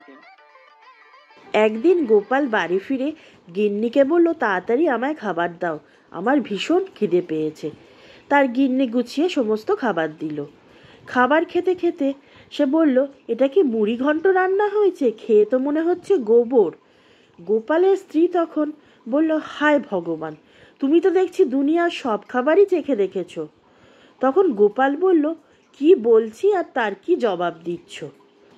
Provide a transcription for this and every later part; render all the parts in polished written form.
থাকবেন। একদিন গোপাল বাড়ি ফিরে গিন্নিকে বলল, তাড়াতাড়ি আমায় খাবার দাও, আমার ভীষণ খিদে পেয়েছে। তার গিন্নি গুছিয়ে সমস্ত খাবার দিল। খাবার খেতে খেতে সে বলল, এটা কি মুড়ি ঘন্ট রান্না হয়েছে? খেয়ে তো মনে হচ্ছে গোবর। গোপালের স্ত্রী তখন বলল, হায় ভগবান, তুমি তো দেখছি দুনিয়ার সব খাবারই চেখে দেখেছো। তখন গোপাল বলল, কি বলছি আর তার কি জবাব দিচ্ছ?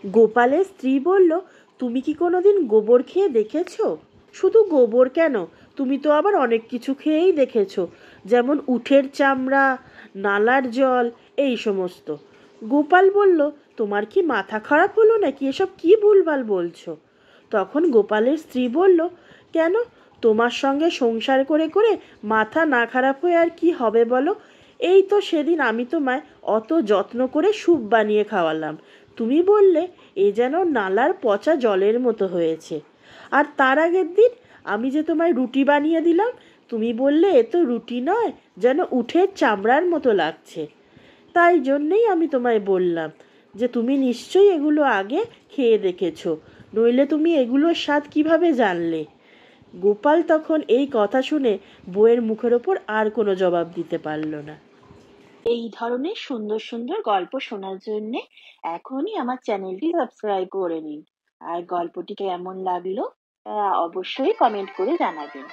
গোপালের স্ত্রী বলল, তুমি কি কোনোদিন গোবর খেয়ে দেখেছো? শুধু গোবর কেন, তুমি তো আবার অনেক কিছু খেয়েই দেখেছো, যেমন উটের চামড়া, নালার জল, এই সমস্ত। গোপাল বলল, তোমার কি মাথা খারাপ হলো নাকি? এসব কি ভুলভাল বলছো? তখন গোপালের স্ত্রী বলল, কেন, তোমার সঙ্গে সংসার করে করে মাথা না খারাপ হয়ে আর কি হবে বলো? এই তো সেদিন আমি তোমায় অত যত্ন করে স্যুপ বানিয়ে খাওয়ালাম, তুমি বললে এ যেন নালার পচা জলের মতো হয়েছে। আর তার আগের দিন আমি যে তোমায় রুটি বানিয়ে দিলাম, তুমি বললে এ তো রুটি নয়, যেন উটের চামড়ার মতো লাগছে। তাই জন্যেই আমি তোমায় বললাম যে তুমি নিশ্চয়ই এগুলো আগে খেয়ে দেখেছো, নইলে তুমি এগুলোর স্বাদ কিভাবে জানলে? গোপাল তখন এই কথা শুনে বউয়ের মুখের ওপর আর কোনো জবাব দিতে পারল না। এই ধরনের সুন্দর সুন্দর গল্প শোনার জন্য এখনই আমার চ্যানেলটি সাবস্ক্রাইব করে নিন। আর গল্পটি কেমন লাগলো অবশ্যই কমেন্ট করে জানাবেন।